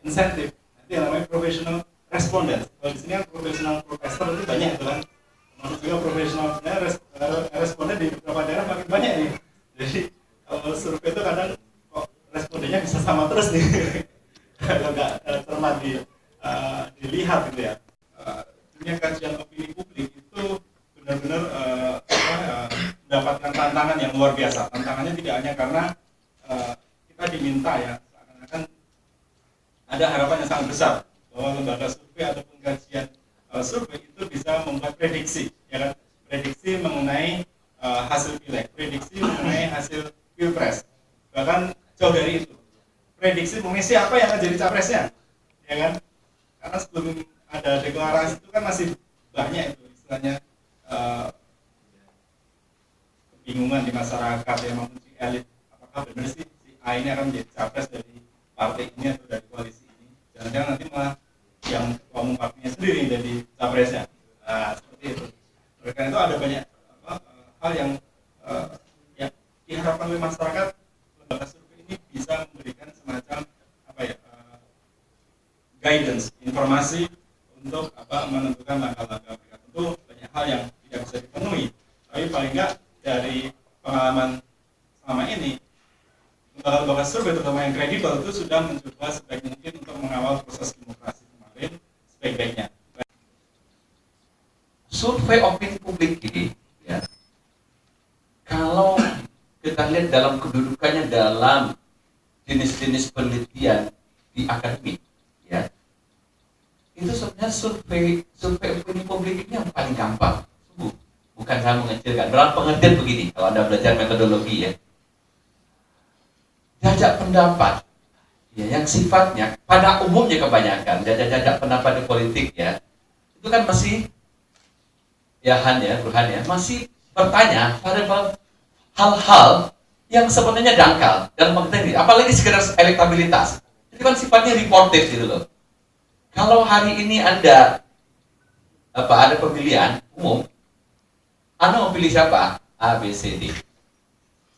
insentif. Nanti yang namanya professional respondent. Kalau di sini kan professional protester itu banyak itu kan. Termasuk juga profesional responden di beberapa daerah makin banyak nih. Jadi kalau survei itu kadang kok respondennya bisa sama terus nih. Kalau nggak cermat dilihat gitu ya. Dunia kajian opini publik itu benar-benar mendapatkan tantangan yang luar biasa. Tantangannya tidak hanya karena kita diminta ya, seakan-akan ada harapan yang sangat besar bahwa lembaga survei ataupun kajian survei itu bisa membuat prediksi, ya kan? Prediksi mengenai hasil pileg, prediksi mengenai hasil pilpres, bahkan jauh dari itu, prediksi mengenai siapa yang akan jadi capresnya, ya kan? Karena sebelum ada deklarasi itu kan masih banyak itu istilahnya kebingungan di masyarakat ya, maupun si elit, apakah benar sih si A ini akan menjadi capres dari partai ini atau dari koalisi ini, jangan-jangan nanti malah yang ketua umum partainya sendiri yang jadi capresnya. Nah, seperti itu. Oleh karena itu ada banyak hal yang diharapkan oleh masyarakat. Lembaga survei ini bisa memberikan semacam guidance, informasi untuk menentukan langkah-langkah mereka. Tentu banyak hal yang tidak bisa dipenuhi, tapi paling enggak dari pengalaman selama ini lembaga-lembaga survei terutama yang kredibel itu sudah mencoba sebaik mungkin untuk mengawal proses demokrasi kemarin sebaik-baiknya. Survei opini publik ini, ya, kalau kita lihat dalam kedudukannya dalam jenis-jenis penelitian di akademik, ya, itu sebenarnya survei opini publik ini yang paling gampang. Bukan saya mengecilkan. Dalam pengertian begini, kalau Anda belajar metodologi ya, jajak pendapat, ya, yang sifatnya pada umumnya kebanyakan jajak pendapat di politik ya, itu kan masih Burhan ya, masih bertanya pada hal-hal yang sebenarnya dangkal dalam pengertian ini, apalagi sekedar elektabilitas. Itu kan sifatnya reported gitu loh. Kalau hari ini Anda ada pemilihan umum, Anda mau pilih siapa? A, B, C, D.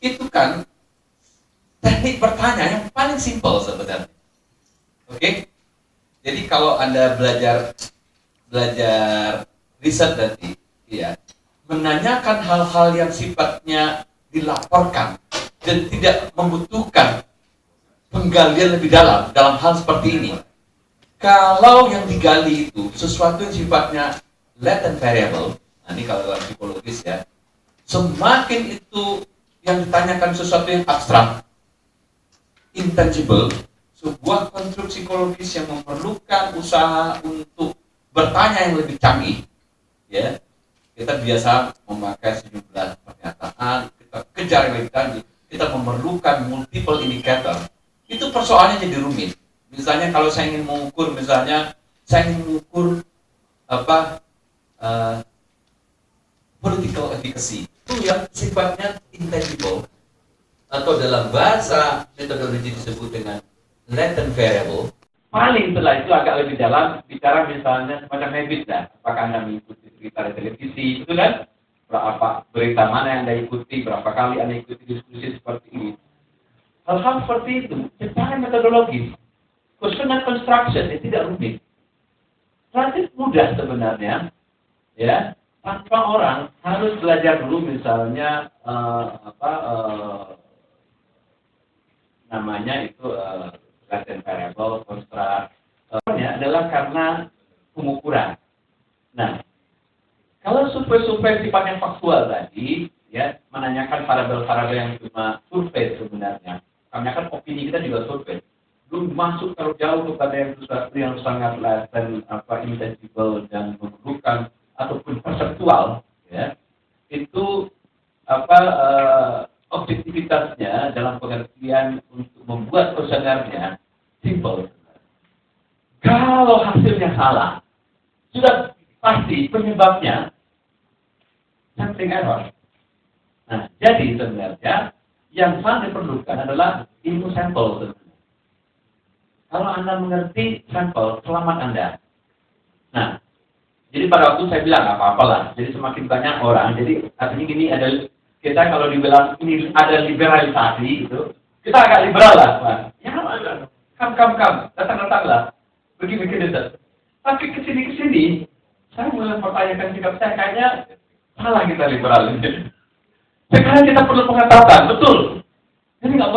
Itu kan teknik bertanya yang paling simpel sebenarnya. Oke? Jadi kalau Anda belajar riset nanti, ya, menanyakan hal-hal yang sifatnya dilaporkan dan tidak membutuhkan penggalian lebih dalam hal seperti ini. Kalau yang digali itu sesuatu yang sifatnya latent variable, nah ini kalau dalam psikologis ya, semakin itu yang ditanyakan sesuatu yang abstrak, intangible, sebuah konstruk psikologis yang memerlukan usaha untuk bertanya yang lebih canggih, ya, kita biasa memakai sejumlah pernyataan, kita kejar yang lebih canggih, kita memerlukan multiple indicator. Itu persoalannya jadi rumit. Misalnya kalau saya ingin mengukur, political efficacy, itu yang sifatnya intangible, atau dalam bahasa metodologi disebut dengan latent variable. Paling setelah itu agak lebih dalam, bicara misalnya semacam habit lah. Apakah Anda mengikuti berita di televisi, itu kan? Berapa berita mana yang Anda ikuti, berapa kali Anda ikuti diskusi seperti ini. Hal-hal seperti itu, secara metodologis. Questionnaire construction itu tidak rumit. Relatif mudah sebenarnya, ya. Tanpa orang harus belajar dulu misalnya namanya itu latent variable construct. Adalah karena pengukuran. Nah, kalau survei-survei sifatnya faktual tadi, ya, menanyakan variabel-variabel yang cuma survei sebenarnya. Karena kan opini kita juga survei. Belum masuk terlalu jauh kepada yang sesuatu yang sangat latent, intangible dan memerlukan ataupun perseptual, ya, itu objektivitasnya dalam pengertian untuk membuat kuesionernya simple. Kalau hasilnya salah, sudah pasti penyebabnya sampling error. Nah, jadi sebenarnya yang sangat diperlukan adalah ilmu sampel sebenarnya. Kalau Anda mengerti sampel, selamat Anda. Nah, jadi pada waktu saya bilang apa-apalah. Jadi semakin banyak orang. Jadi artinya gini, ada kita kalau dibilang ini ada liberalisasi itu, kita agak liberal lah, Pak. Ya, datang-datanglah, begini itu. Tapi kesini, saya mulai mempertanyakan sikap saya, kayaknya salah kita liberal ini. Sekarang kita perlu pengetatan, betul. Jadi nggak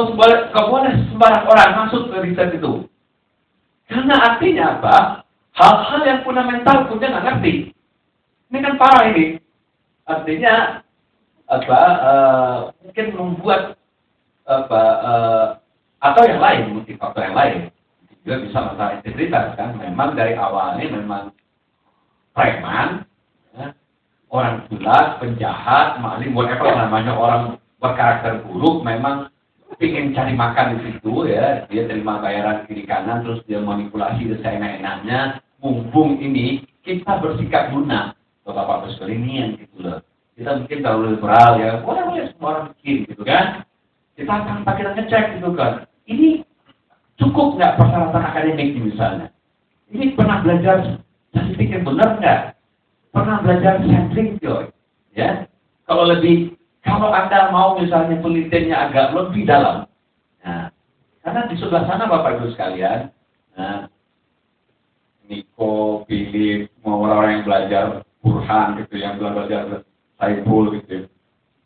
boleh sembarang orang masuk ke riset itu. Karena artinya apa? Hal-hal yang fundamental pun dia nggak ngerti. Ini kan parah ini. Artinya mungkin membuat atau yang lain, mungkin faktor yang lain juga bisa masalah integritas kan. Memang dari awalnya memang preman, ya, orang gila, penjahat, maling, whatever namanya, orang berkarakter buruk, memang ingin cari makan di situ ya, dia terima bayaran kiri kanan, terus dia manipulasi seenak-enaknya. Mumpung ini kita bersikap lunak, Bapak Presiden gitu loh. Kita mungkin terlalu liberal ya, boleh semua orang bikin gitu kan. Kita akan pakai ngecek gitu kan. Ini cukup nggak persyaratan akademik misalnya? Ini pernah belajar statistik yang benar nggak? Pernah belajar sampling theory? Ya, kalau Anda mau misalnya penelitiannya agak lebih dalam, nah, karena di sebelah sana Bapak Ibu sekalian, nah, Niko, Philip, semua orang-orang yang belajar Burhan gitu, yang belajar Saiful gitu,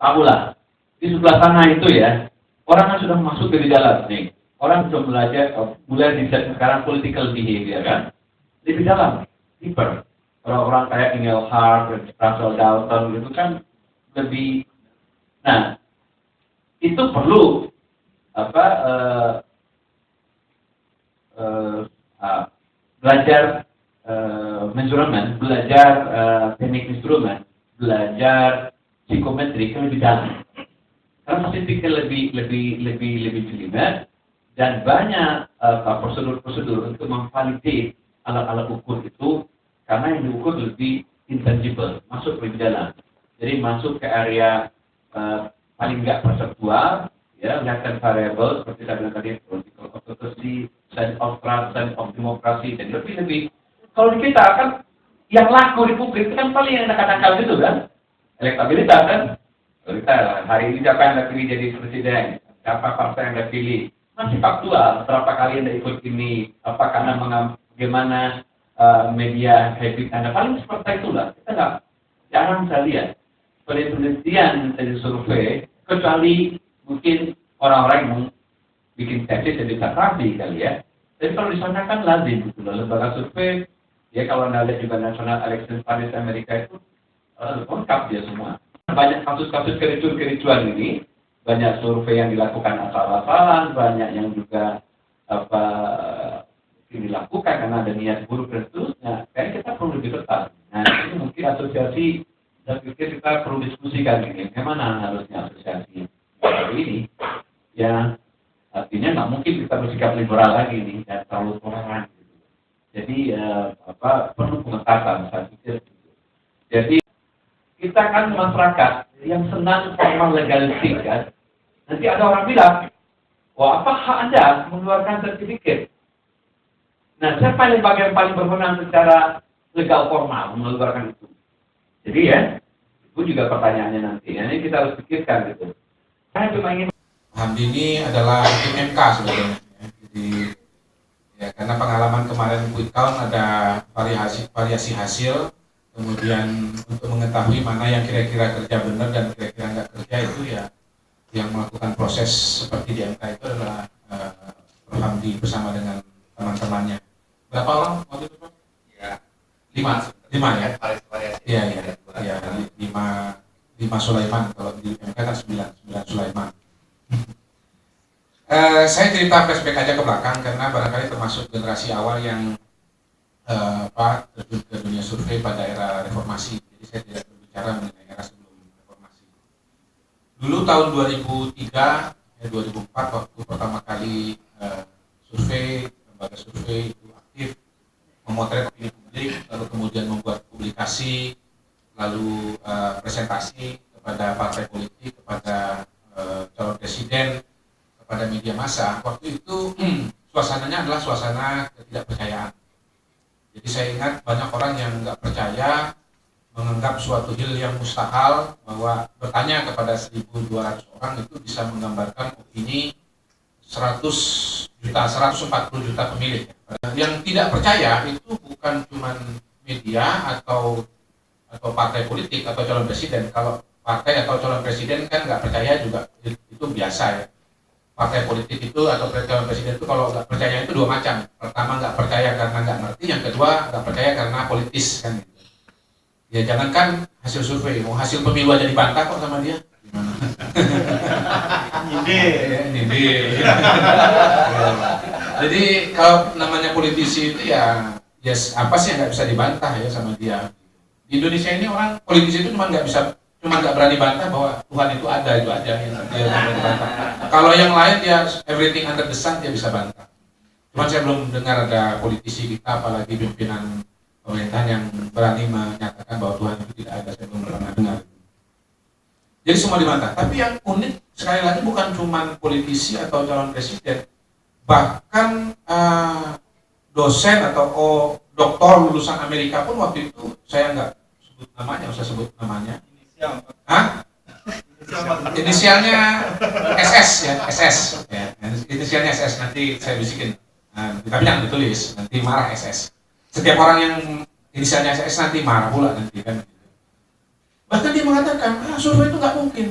tahulah di sebelah sana itu ya, orang kan sudah masuk dari dalam nih, orang sudah belajar, mulai riset sekarang political behavior kan, lebih dalam, deeper. Orang-orang kayak Neil Hart, Russell Dalton gitu kan lebih. Nah, itu perlu belajar measurement, belajar teknik instrumen, belajar psikometri lebih dalam. Karena statistiknya lebih jelimet dan banyak prosedur-prosedur untuk memvalidate alat-alat ukur itu, karena yang diukur lebih intangible, masuk lebih dalam. Jadi masuk ke area paling nggak perseptual, ya, latent variable seperti saya bilang tadi, political orthodoxy, sense of trust, sense of demokrasi, dan lebih. Kalau di kita kan yang laku di publik itu kan paling yang nakal-nakal gitu kan, elektabilitas kan. Kita hari ini siapa yang Anda pilih jadi presiden, siapa partai yang Anda pilih, masih faktual. Berapa kali Anda ikut ini, apa karena bagaimana media habit Anda, paling seperti itulah. Kita jarang saya lihat penelitian dari survei, kecuali mungkin orang-orang yang bikin tesis dan disertasi kali ya. Tapi kalau di sana kan lazim gitu loh, lembaga survei, ya kalau Anda lihat juga National Election Studies Amerika itu lengkap dia semua. Banyak kasus-kasus kericuan ini, banyak survei yang dilakukan asal-asalan, banyak yang juga dilakukan karena ada niat buruk dan seterusnya. Kayaknya kita perlu lebih ketat. Nah, ini mungkin asosiasi, saya pikir kita perlu diskusikan ini, bagaimana harusnya asosiasi ini, ya artinya nggak mungkin kita bersikap liberal lagi nih, dan terlalu toleran. Gitu. Jadi perlu pengetatan, saya pikir. Jadi kita kan masyarakat yang senang formal legalistik kan. Nanti ada orang bilang, wah apa hak Anda mengeluarkan sertifikat? Nah, siapa yang paling berwenang secara legal formal mengeluarkan itu? Jadi ya, itu juga pertanyaannya nanti. Ini kita harus pikirkan gitu. Saya cuma ingin. Hamdi ini adalah tim MK sebenarnya. Jadi ya karena pengalaman kemarin quick count ada variasi hasil, kemudian untuk mengetahui mana yang kira-kira kerja benar dan kira-kira nggak kerja itu ya yang melakukan proses seperti di MK itu adalah Prof. Hamdi bersama dengan teman-temannya. Berapa orang waktu itu Prof? Ya, 5 ya? Iya, 5 Sulaiman, kalau di MK kan 9 Sulaiman. Saya cerita flashback aja ke belakang karena barangkali termasuk generasi awal yang terjun ke dunia survei pada era reformasi. Jadi saya tidak berbicara mengenai era sebelum reformasi. Dulu tahun 2003, 2004 waktu pertama kali survei, lembaga survei itu aktif memotret opini publik, lalu kemudian membuat publikasi, lalu presentasi kepada partai politik, kepada calon presiden, kepada media massa. Waktu itu suasananya adalah suasana ketidakpercayaan. Jadi saya ingat banyak orang yang nggak percaya, menganggap suatu hal yang mustahil, bahwa bertanya kepada 1.200 orang itu bisa menggambarkan opini 100 juta, 140 juta pemilih. Yang tidak percaya itu bukan cuma media atau partai politik atau calon presiden. Kalau partai atau calon presiden kan nggak percaya juga itu biasa ya. Partai politik itu atau calon presiden itu kalau nggak percaya itu dua macam. Pertama nggak percaya karena nggak ngerti, yang kedua nggak percaya karena politis kan. Ya jangankan hasil survei, mau hasil pemilu aja dibantah kok sama dia. Gimana? Nyindir. Jadi kalau namanya politisi itu ya yes, apa sih yang nggak bisa dibantah ya sama dia. Di Indonesia ini orang politisi itu cuma nggak berani bantah bahwa Tuhan itu ada, itu aja yang dia berani bantah. Kalau yang lain dia everything under the sun dia bisa bantah. Cuman saya belum dengar ada politisi kita apalagi pimpinan pemerintahan yang berani menyatakan bahwa Tuhan itu tidak ada. Saya belum pernah dengar. Jadi semua dibantah. Tapi yang unik sekali lagi bukan cuma politisi atau calon presiden, bahkan dosen atau doktor lulusan Amerika pun waktu itu saya nggak sebut namanya, usah sebut namanya. Hah? Inisialnya SS ya, SS. Ya. Inisialnya SS, nanti saya bisikin. Nah, tapi jangan ditulis, nanti marah SS. Setiap orang yang inisialnya SS nanti marah pula nanti kan. Bahkan dia mengatakan, survei itu nggak mungkin.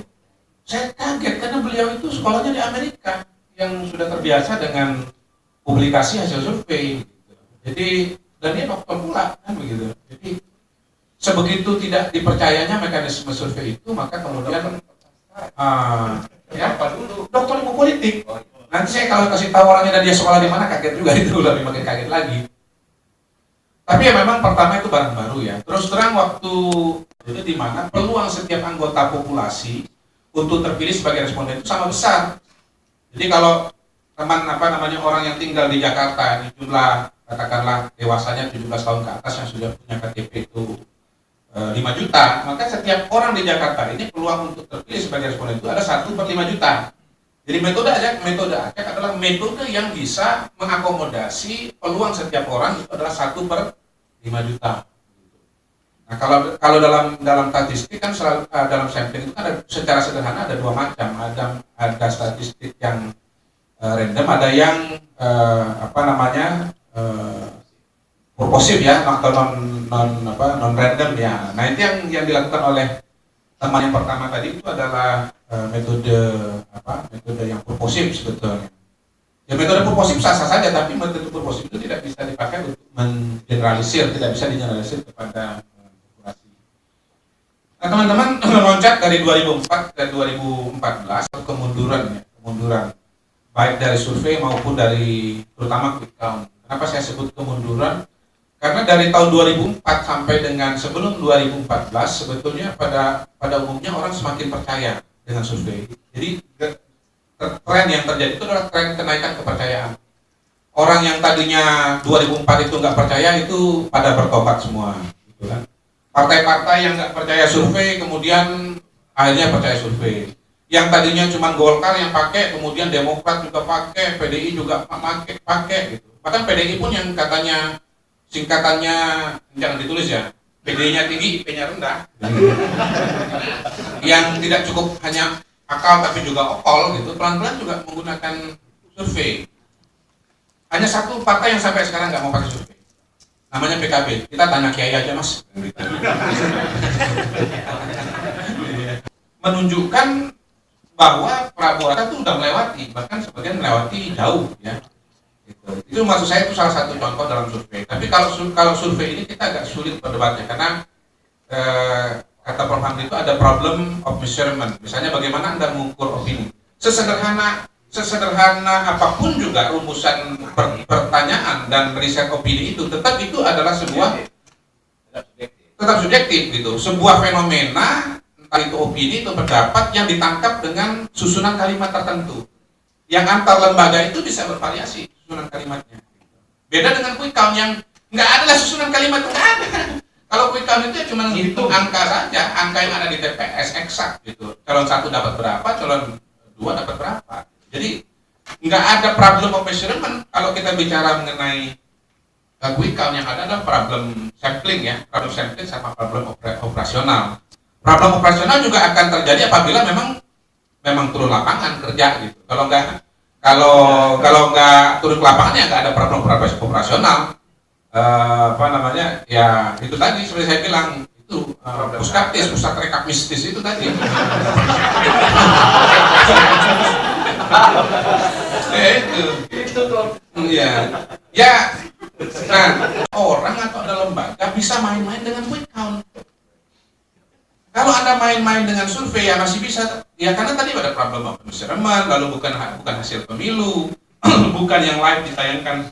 Saya kaget karena beliau itu sekolahnya di Amerika yang sudah terbiasa dengan publikasi hasil survei. Jadi dan dia dokter pula kan begitu. Jadi sebegitu tidak dipercayanya mekanisme survei itu, maka kemudian ya apa dulu dokter ilmu politik. Nanti saya kalau kasih tahu orangnya dan dia sekolah di mana kaget juga itu lebih makin kaget lagi. Tapi ya memang pertama itu barang baru ya. Terus terang waktu itu di mana peluang setiap anggota populasi untuk terpilih sebagai responden itu sama besar. Jadi kalau orang yang tinggal di Jakarta ini jumlah katakanlah dewasanya 17 tahun ke atas yang sudah punya KTP itu 5 juta, maka setiap orang di Jakarta ini peluang untuk terpilih sebagai responden itu ada 1/5 juta. Jadi metode acak adalah metode yang bisa mengakomodasi peluang setiap orang itu adalah 1/5 juta. Nah kalau dalam statistik kan selalu, dalam sampling itu kan ada, secara sederhana ada dua macam, ada statistik yang random, ada yang purposif ya, atau non random ya. Nah itu yang dilakukan oleh teman yang pertama tadi itu adalah metode yang purposif sebetulnya. Ya metode purposif sah-sah saja, tapi metode purposif itu tidak bisa dipakai untuk mengeneralisir, tidak bisa digeneralisir kepada populasi. Nah teman-teman meloncat dari 2004 ke 2014 kemunduran baik dari survei maupun dari terutama quick count. Kenapa saya sebut kemunduran? Karena dari tahun 2004 sampai dengan sebelum 2014 sebetulnya pada umumnya orang semakin percaya dengan survei. Jadi tren yang terjadi itu adalah tren kenaikan kepercayaan. Orang yang tadinya 2004 itu nggak percaya itu pada bertobat semua, gitu kan. Partai-partai yang nggak percaya survei kemudian akhirnya percaya survei. Yang tadinya cuma Golkar yang pakai, kemudian Demokrat juga pakai, PDI juga pakai gitu. Bahkan PDI pun yang katanya singkatannya jangan ditulis ya, PD-nya tinggi, IP-nya rendah. Yang tidak cukup hanya akal tapi juga okol gitu, pelan-pelan juga menggunakan survei. Hanya satu partai yang sampai sekarang nggak mau pakai survei, namanya PKB. Kita tanya Kiai aja mas. Menunjukkan bahwa Prabowo itu sudah melewati, bahkan sebagian melewati jauh ya. Itu maksud saya itu salah satu contoh dalam survei. Tapi kalau survei ini kita agak sulit berdebatnya karena kata Prof. Hamdi itu ada problem of measurement. Misalnya bagaimana Anda mengukur opini. Sesederhana apapun juga rumusan pertanyaan dan riset opini itu tetap itu adalah sebuah tetap subjektif gitu. Sebuah fenomena entah itu opini atau pendapat yang ditangkap dengan susunan kalimat tertentu. Yang antar lembaga itu bisa bervariasi susunan kalimatnya. Beda dengan quick count yang nggak ada susunan kalimat, nggak ada. Kalau quick count itu cuma hitung angka saja, angka yang ada di TPS eksak gitu. Calon 1 dapat berapa, calon 2 dapat berapa. Jadi nggak ada problem of measurement kalau kita bicara mengenai quick count. Yang ada adalah problem sampling ya, problem sampling sama problem operasional. Problem operasional juga akan terjadi apabila memang turun lapangan kerja gitu. Kalau nggak Kalau nggak turun ke lapangan ya nggak ada program operasional. Ya itu tadi seperti saya bilang itu puskaptis, pusat rekap mistis itu tadi. Itu ya. Nah, orang atau ada lembaga bisa main-main dengan quick count. Kalau Anda main-main dengan survei ya masih bisa, ya karena tadi ada problem of measurement, lalu bukan hasil pemilu, bukan yang live ditayangkan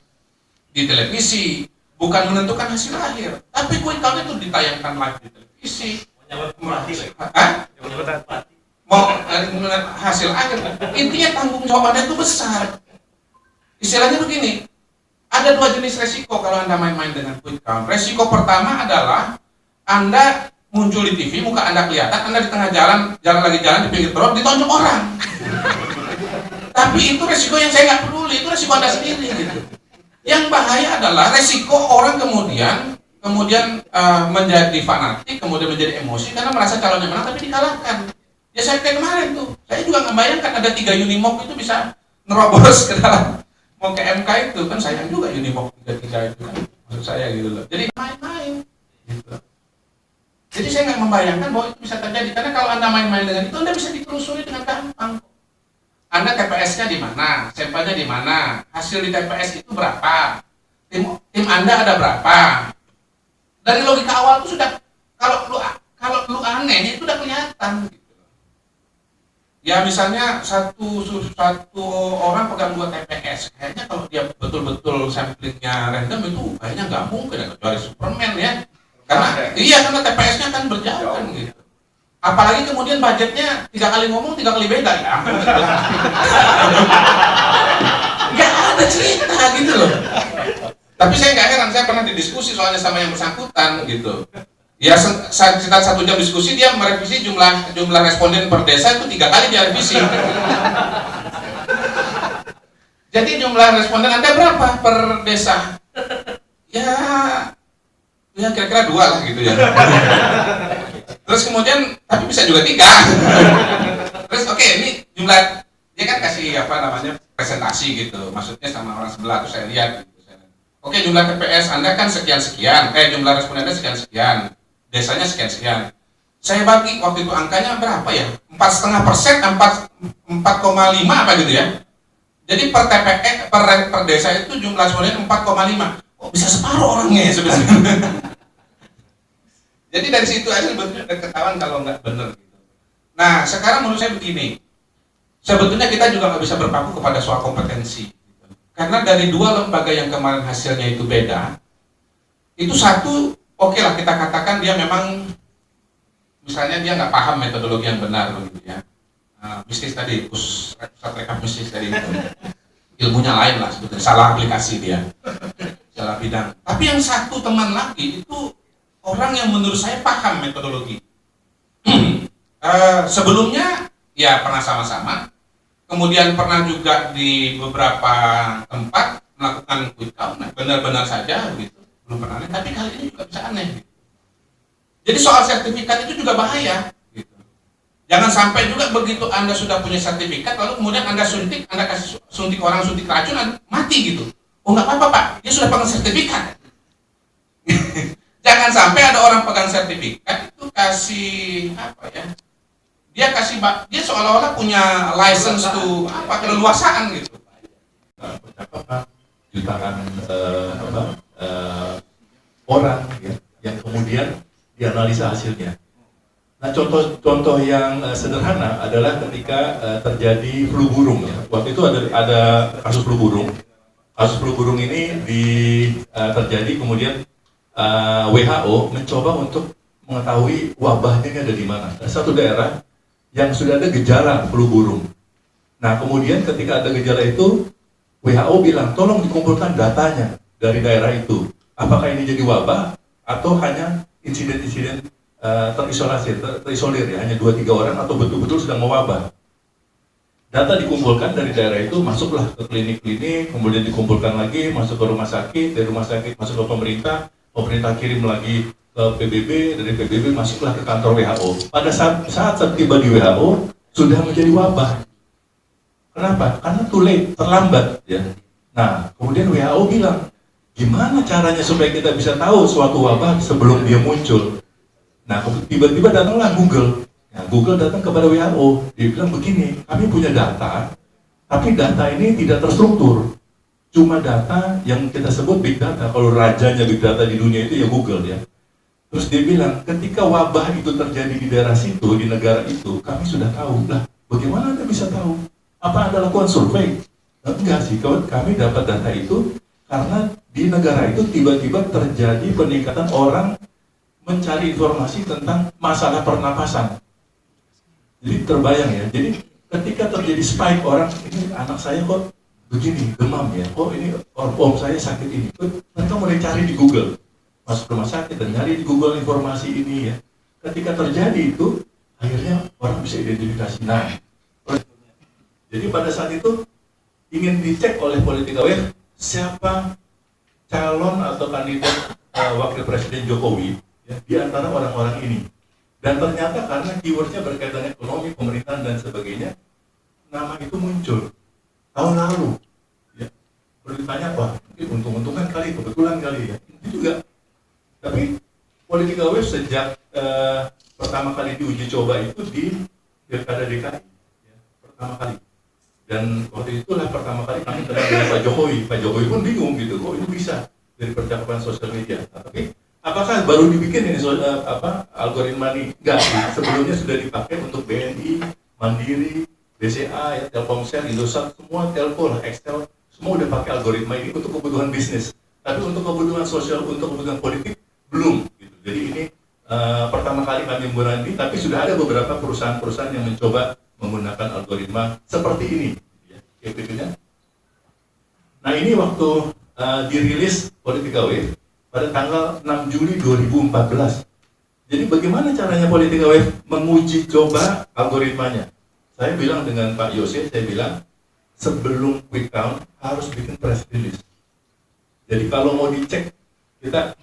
di televisi, bukan menentukan hasil akhir, tapi quick count itu ditayangkan live di televisi. Mau hasil akhir, intinya tanggung jawab Anda itu besar. Istilahnya begini, ada dua jenis resiko kalau Anda main-main dengan quick count. Resiko pertama adalah Anda muncul di TV, muka Anda kelihatan, Anda di tengah jalan di pinggir truk, ditonjok orang. Tapi itu resiko yang saya nggak peduli, itu resiko Anda sendiri gitu. Yang bahaya adalah resiko orang kemudian menjadi fanatik, kemudian menjadi emosi karena merasa calonnya menang tapi dikalahkan. Ya saya kayak kemarin tuh, saya juga nggak bayangkan ada 3 Unimog itu bisa nerobos ke dalam mau ke MK itu, kan sayang juga Unimog 3 itu kan, maksud saya gitu loh. Jadi main-main gitu. Jadi saya nggak membayangkan bahwa itu bisa terjadi, karena kalau Anda main-main dengan itu, Anda bisa ditelusuri dengan gampang. Anda TPS-nya di mana, sampelnya di mana, hasil di TPS itu berapa, tim Anda ada berapa. Dari logika awal itu sudah, kalau lu aneh itu udah kelihatan. Gitu. Ya misalnya satu orang pegang 2 TPS, kayaknya kalau dia betul-betul samplingnya random itu kayaknya nggak mungkin, kecuali Superman ya. Karena TPS-nya kan berjauhan gitu. Apalagi kemudian budgetnya 3 kali ngomong 3 kali beda ya. Nggak ada cerita gitu loh. Tapi saya nggak heran, saya pernah didiskusi soalnya sama yang bersangkutan gitu. Ya sekitar 1 jam diskusi, dia merevisi jumlah responden per desa itu 3 kali dia revisi. Jadi jumlah responden Anda berapa per desa? Ya kira-kira 2 lah gitu ya. Terus kemudian, tapi bisa juga 3. Terus oke, ini jumlah, dia kan kasih presentasi gitu, maksudnya sama orang sebelah, terus saya lihat gitu. Oke, jumlah TPS Anda kan sekian-sekian, jumlah responden Anda sekian-sekian, desanya sekian-sekian. Saya bagi waktu itu angkanya berapa ya? 4,5%, 4,5 apa gitu ya. Jadi per TPS, per desa itu jumlah responden 4,5. Oh, bisa separuh orangnya sebenarnya. Jadi dari situ aja sebetulnya udah ketahuan kalau nggak benar gitu. Nah sekarang menurut saya begini, sebetulnya kita juga nggak bisa berpaku kepada soal kompetensi, gitu. Karena dari 2 lembaga yang kemarin hasilnya itu beda, itu satu oke lah kita katakan dia memang misalnya dia nggak paham metodologi yang benar begitu ya. Mistis tadi, pusat rekap mistis tadi itu. Ilmunya lain lah sebetulnya, salah aplikasi dia, salah bidang. Tapi yang satu teman lagi itu orang yang menurut saya paham metodologi. Sebelumnya ya pernah sama-sama, kemudian pernah juga di beberapa tempat melakukan quick count, benar-benar saja begitu, belum pernah aneh, tapi kali ini juga bisa aneh. Gitu. Jadi soal sertifikat itu juga bahaya. Gitu. Jangan sampai juga begitu Anda sudah punya sertifikat, lalu kemudian Anda kasih suntik orang suntik racun, mati gitu. Oh nggak apa-apa Pak, dia sudah pegang sertifikat. Jangan sampai ada orang pegang sertifikat itu kasih dia seolah-olah punya license to keleluasaan gitu. Jutaan orang ya, yang kemudian dianalisa hasilnya. Nah contoh yang sederhana adalah ketika terjadi flu burung ya. Waktu itu ada kasus flu burung. Kasus flu burung ini terjadi kemudian WHO mencoba untuk mengetahui wabahnya ini ada di mana. Ada satu daerah yang sudah ada gejala flu burung. Nah kemudian ketika ada gejala itu, WHO bilang tolong dikumpulkan datanya dari daerah itu. Apakah ini jadi wabah atau hanya insiden-insiden terisolir ya, hanya 2-3 orang atau betul-betul sedang mewabah. Data dikumpulkan dari daerah itu, masuklah ke klinik-klinik, kemudian dikumpulkan lagi, masuk ke rumah sakit, dari rumah sakit masuk ke pemerintah kirim lagi ke PBB, dari PBB masuklah ke kantor WHO. Pada saat tiba di WHO, sudah menjadi wabah. Kenapa? Karena too late, terlambat. Ya. Nah, kemudian WHO bilang, gimana caranya supaya kita bisa tahu suatu wabah sebelum dia muncul? Nah, tiba-tiba datanglah Google. Nah, Google datang kepada WHO. Dia bilang begini, kami punya data, tapi data ini tidak terstruktur. Cuma data yang kita sebut big data. Kalau rajanya big data di dunia itu ya Google ya. Terus dia bilang, ketika wabah itu terjadi di daerah situ, di negara itu, kami sudah tahu. Lah, bagaimana Anda bisa tahu? Apa Anda lakukan survei? Nah, enggak sih, kami dapat data itu karena di negara itu tiba-tiba terjadi peningkatan orang mencari informasi tentang masalah pernapasan. Jadi terbayang ya, jadi ketika terjadi spike orang, ini anak saya kok begini, demam ya, oh ini om saya sakit ini, mereka mulai cari di Google, masuk rumah sakit dan nyari di Google informasi ini ya. Ketika terjadi itu, akhirnya orang bisa identifikasi. Nah, jadi pada saat itu ingin dicek oleh Politika.web siapa calon atau kandidat wakil presiden Jokowi ya, di antara orang-orang ini. Dan ternyata karena keywordnya berkaitan ekonomi, pemerintahan dan sebagainya, nama itu muncul tahun lalu. Ya. Perlu ditanya, wah mungkin untung-untungan kali, kebetulan kali ya. Itu juga. Tapi Politika.web sejak pertama kali diuji coba itu di Pilkada DKI. Ya, pertama kali. Dan waktu itulah pertama kali kami kenal dengan Pak Jokowi. Pak Jokowi pun bingung gitu, kok itu bisa dari percakapan sosial media. Nah, tapi apakah baru dibikin ini algoritma ini? Enggak, sebelumnya sudah dipakai untuk BNI, Mandiri, BCA, ya, Telkomsel, Indosat, semua telco lah, Excel, semua udah pakai algoritma ini untuk kebutuhan bisnis. Tapi untuk kebutuhan sosial, untuk kebutuhan politik belum. Gitu. Jadi ini pertama kali kami menggunakan ini, tapi sudah ada beberapa perusahaan-perusahaan yang mencoba menggunakan algoritma seperti ini. Ya, gitu-nya. Nah ini waktu dirilis Politika.web pada tanggal 6 Juli 2014. Jadi bagaimana caranya Politika.web menguji coba algoritmanya? Saya bilang dengan Pak Yose, saya bilang sebelum quick count harus bikin press release. Jadi kalau mau dicek, kita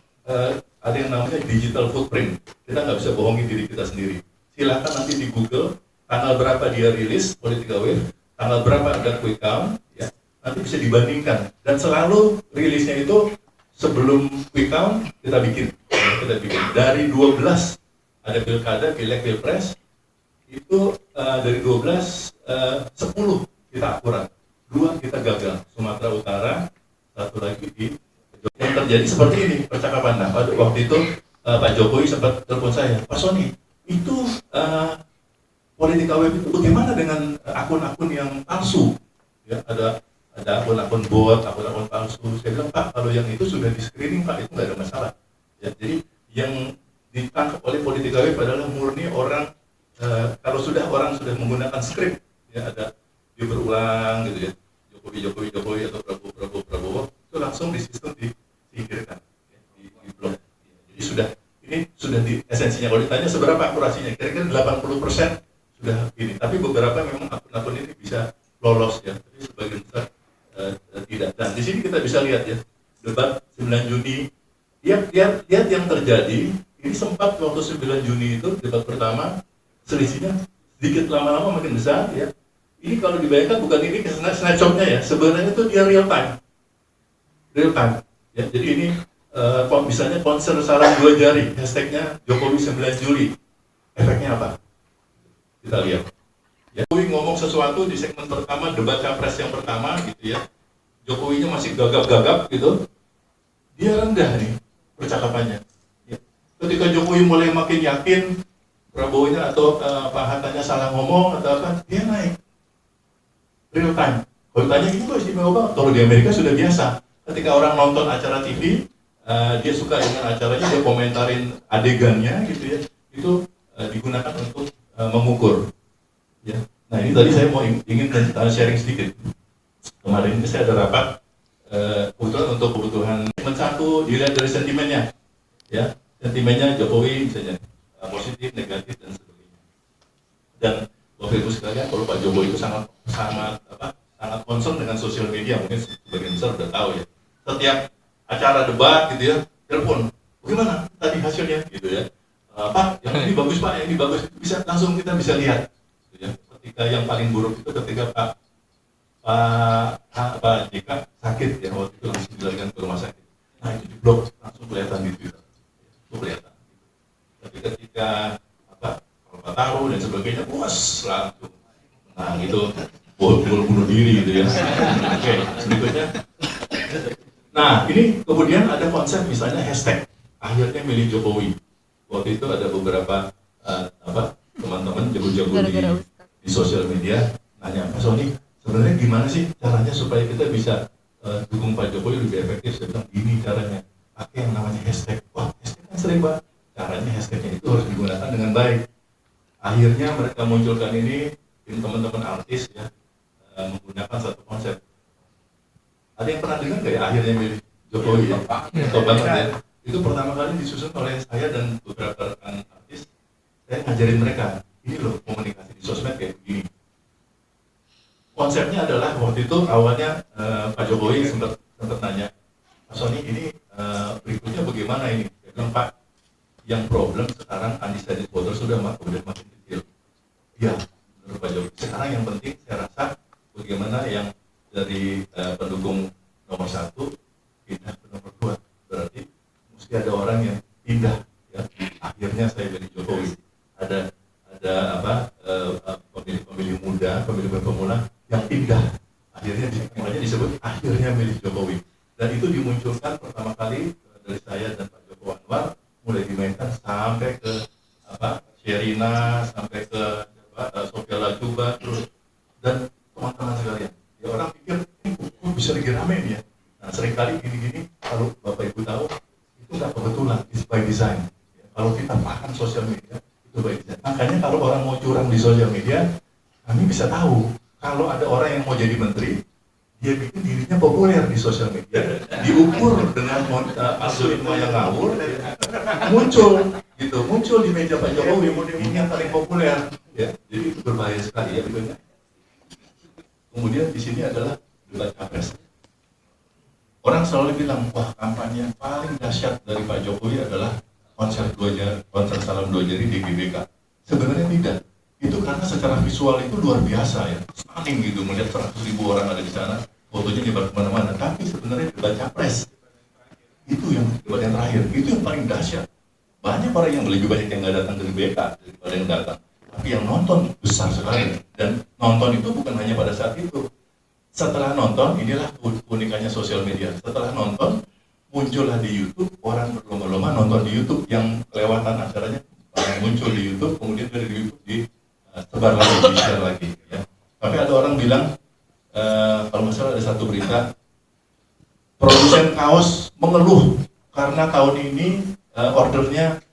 ada yang namanya digital footprint. Kita nggak bisa bohongin diri kita sendiri. Silakan nanti di Google, tanggal berapa dia rilis Politika.web, tanggal berapa ada quick count, ya, nanti bisa dibandingkan. Dan selalu rilisnya itu sebelum quick count kita bikin. Dari 12 ada pilkada, pileg, pilpres, itu dari 12 10 kita akurat, 2 kita gagal. Sumatera Utara, satu lagi di yang terjadi seperti ini percakapan. Nah, waktu itu Pak Jokowi sempat telepon saya, Pak Sony, itu Politika.web itu bagaimana dengan akun-akun yang palsu? Ya, ada akun-akun bot, akun-akun palsu. Saya bilang, Pak, kalau yang itu sudah di screening, Pak, itu nggak ada masalah. Ya, jadi yang ditangkap oleh Politika.web adalah murni orang, kalau orang sudah menggunakan skrip, ya ada dia berulang gitu ya, Jokowi atau Prabowo, itu langsung di sistem disingkirkan, ya, di blok. Jadi ini sudah di esensinya. Kalau ditanya seberapa akurasinya, kira-kira 80% sudah ini, tapi beberapa memang akun-akun ini bisa lolos ya, tapi sebagian besar tidak. Dan di sini kita bisa lihat ya, debat 9 Juni, lihat yang terjadi, ini sempat waktu 9 Juni itu, debat pertama, selisihnya sedikit lama-lama makin besar ya. Ini kalau dibayangkan bukan ini snapshotnya ya, sebenarnya itu dia real time. Ya, jadi ini misalnya konser salam 2 jari, hashtagnya Jokowi 9 Juli, efeknya apa? Kita lihat. Ya, Jokowi ngomong sesuatu di segmen pertama, debat capres yang pertama gitu ya. Jokowinya masih gagap-gagap gitu. Dia rendah nih percakapannya. Ya. Ketika Jokowi mulai makin yakin, Prabowo-nya atau Pak Hattanya salah ngomong atau apa, dia naik. Real time. Kalau tanya gitu kok istimewa banget. Kalau di Amerika sudah biasa. Ketika orang nonton acara TV, dia suka dengan acaranya, dia komentarin adegannya gitu ya. Itu digunakan untuk mengukur. Ya. Nah ini tadi saya mau ingin sharing sedikit. Kemarin ini saya ada rapat kebetulan untuk kebutuhan segmen 1, dilihat dari sentimennya. Ya, sentimennya Jokowi misalnya positif, negatif dan sebagainya. Dan Bapak Ibu sekalian, kalau Pak Jokowi itu sangat concern dengan sosial media, mungkin sebagian besar udah tahu ya. Setiap acara debat gitu ya, telepon, bagaimana tadi hasilnya gitu ya. Pak, yang ini bagus Pak, yang ini bagus, bisa langsung kita bisa lihat. Gitu ya. Ketika yang paling buruk itu ketika Pak Pak JK sakit ya, waktu itu langsung dilarikan ke rumah sakit. Nah itu di blog langsung kelihatan di Twitter, itu kelihatan. Tapi ketika Pak tahu dan sebagainya, puas langsung. Nah itu bunuh diri gitu ya. Oke, berikutnya. Nah ini kemudian ada konsep misalnya hashtag akhirnya milih Jokowi. Waktu itu ada beberapa teman-teman jago-jago di sosial media nanya, Mas Sony, sebenarnya gimana sih caranya supaya kita bisa dukung Pak Jokowi lebih efektif? Saya bilang gini caranya, pakai yang namanya hashtag. Wah, hashtag kan sering Pak. Caranya hashtagnya itu harus digunakan dengan baik. Akhirnya mereka munculkan ini, tim teman-teman artis ya, menggunakan satu konsep. Ada yang pernah dengar nggak ya akhirnya milih Jokowi ya? Top banget ya. Itu pertama kali disusun oleh saya dan beberapa rekan artis. Saya ngajarin mereka, ini loh komunikasi di sosmed kayak begini. Konsepnya adalah waktu itu awalnya Pak Jokowi sempat nanya, Mas Sony ini berikutnya bagaimana ini? Saya bilang Pak, yang problem sekarang undecided voters sudah makin kecil. Ya, menurut Pak Jokowi. Sekarang yang penting saya rasa bagaimana yang dari pendukung nomor 1 pindah ke nomor 2. Berarti mesti ada orang yang pindah. Ya. Akhirnya saya pilih Jokowi. Ada pemilih-pemilih muda, pemilih pemula yang pindah. Akhirnya makanya disebut akhirnya milih Jokowi. Dan itu dimunculkan pertama kali dari saya dan Pak Joko Anwar, mulai dimainkan sampai ke Sherina, sampai ke Sofia Lajuba, terus dan teman-teman sekalian. Ya orang pikir ini bisa lagi rame nih ya. Nah seringkali gini-gini kalau Bapak Ibu tahu itu nggak kebetulan, it's by design. Ya, kalau kita paham sosial media itu by design. Makanya kalau orang mau curang di sosial media, kami bisa tahu kalau ada orang yang mau jadi menteri, dia bikin dirinya populer di sosial media, diukur dengan algoritma yang ngawur, muncul di meja Pak Jokowi, ini yang paling populer, ya. Jadi itu berbahaya sekali ya betulnya. Kemudian di sini adalah debat capres. Orang selalu bilang, wah kampanye yang paling dahsyat dari Pak Jokowi adalah konser salam 2 jari di GBK. Sebenarnya tidak. Itu karena secara visual itu luar biasa ya, stunning gitu, melihat 100.000 orang ada di sana, fotonya nyebar kemana-mana. Tapi sebenarnya debat capres itu yang debat yang terakhir, itu yang paling dahsyat. Banyak orang yang lebih banyak yang nggak datang ke GBK daripada yang datang, tapi yang nonton besar sekali. Dan nonton itu bukan hanya pada saat itu. Setelah nonton, inilah keunikannya sosial media. Setelah nonton, muncullah di YouTube, orang berlomba-lomba nonton di YouTube yang kelewatan acaranya, muncul di YouTube, kemudian dari YouTube sebar lagi, di-share lagi. Ya. Tapi ada orang bilang, kalau nggak salah ada satu berita, produsen kaos mengeluh karena tahun ini ordernya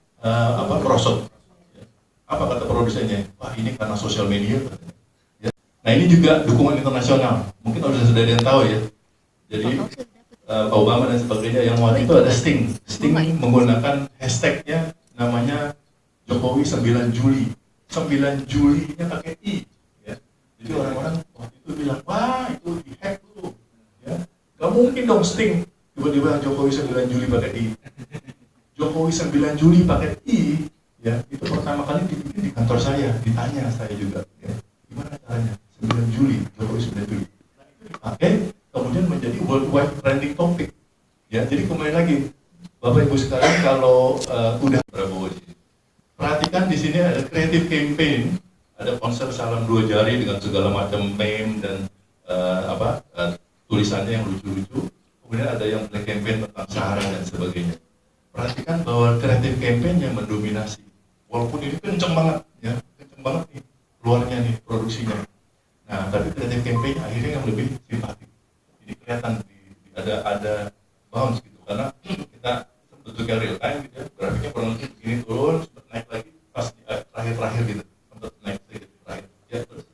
merosot. Apa kata produsennya? Wah ini karena sosial media. Ya. Nah ini juga dukungan internasional. Mungkin sudah ada yang tahu ya. Jadi Pak Obama dan sebagainya yang waktu itu ada Sting. Sting menggunakan hashtagnya namanya Jokowi 9 Juli. 9 Juli-nya pakai I. Ya. Jadi orang-orang waktu itu bilang, wah itu di-hack tuh. Ya. Gak mungkin dong Sting tiba-tiba Jokowi 9 Juli pakai I. Jokowi 9 Juli pakai I, ya itu pertama kali dibikin di kantor saya, ditanya saya juga, ya, gimana caranya 9 Juli, Jokowi 9 Juli. Nah itu dipakai, kemudian menjadi worldwide trending topic. Ya, jadi kembali lagi, Bapak Ibu sekalian kalau udah Prabowo di sini, perhatikan di sini ada creative campaign, ada konser salam 2 jari dengan segala macam meme dan tulisannya yang lucu-lucu. Kemudian ada yang black campaign tentang Sahara dan sebagainya. Perhatikan bahwa kreatif campaign yang mendominasi. Walaupun ini kenceng banget, ya, kenceng banget nih keluarnya nih produksinya. Nah, tapi kreatif campaign akhirnya yang lebih simpatik. Jadi kelihatan ada bounce gitu, karena kita bentuknya real time gitu ya, grafiknya kurang lebih begini turun, sempat naik lagi pas terakhir gitu, sempat naik sedikit terakhir. Ya, terus.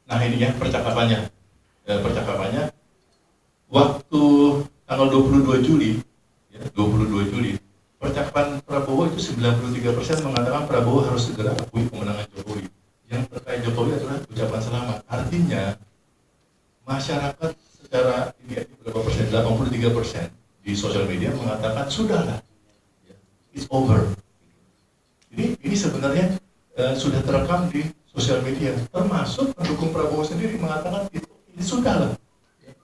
Nah ini ya percakapannya. Waktu tanggal 22 Juli, percakapan Prabowo itu 93% mengatakan Prabowo harus segera akui kemenangan Jokowi. Yang terkait Jokowi adalah ucapan selamat. Artinya masyarakat secara ini berapa persen? 83% di sosial media mengatakan sudahlah, it's over. Ini sebenarnya sudah terekam di sosial media, termasuk pendukung Prabowo sendiri mengatakan ini sudah lah.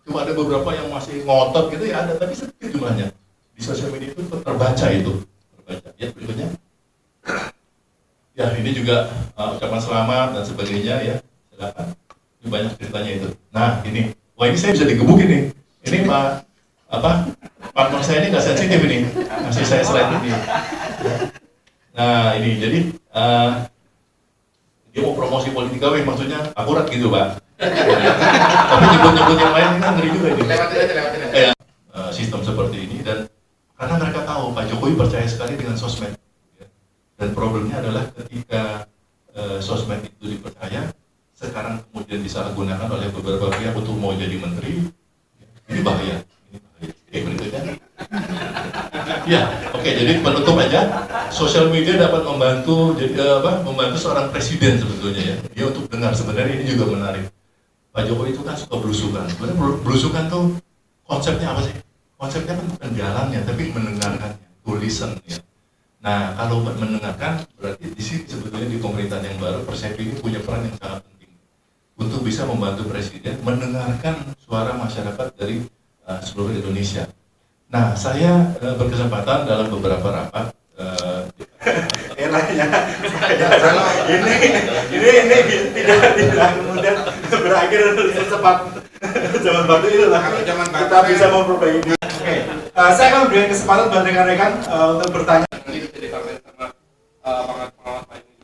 Cuma ada beberapa yang masih ngotot gitu ya ada, tapi sedikit jumlahnya. Di sosial media itu terbaca itu. Terbaca. Ya berikutnya. Ya ini juga ucapan selamat dan sebagainya ya. Silakan. Ini banyak ceritanya itu. Nah ini, wah ini saya bisa digebukin nih. Ini partner saya ini nggak sensitif ini. Masih saya slide ini. Nah ini jadi dia mau promosi politik KW maksudnya akurat gitu Pak. Tapi nyebut-nyebut yang lain ini ngeri juga ini. Lewatin aja. Ya, sistem seperti ini dan karena mereka tahu Pak Jokowi percaya sekali dengan sosmed. Dan problemnya adalah ketika sosmed itu dipercaya, sekarang kemudian disalahgunakan oleh beberapa pihak untuk mau jadi menteri, ini bahaya. Oke, berikutnya. Ya, oke. Jadi penutup aja. Sosial media dapat membantu membantu seorang presiden sebetulnya ya. Dia untuk dengar sebenarnya ini juga menarik. Pak Jokowi itu kan suka belusukan. Sebenarnya belusukan tuh konsepnya apa sih? Konsepnya kan bukan jalannya, tapi mendengarkannya, to listen ya. Nah, kalau mendengarkan berarti di sini sebetulnya di pemerintahan yang baru Persepri ini punya peran yang sangat penting untuk bisa membantu presiden mendengarkan suara masyarakat dari seluruh Indonesia. Nah, saya berkesempatan dalam beberapa rapat enaknya ini tidak kemudian berakhir secepat zaman batu itu lah. Kita bisa memperbaiki. Oke, saya akan memberikan kesempatan buat rekan-rekan untuk bertanya.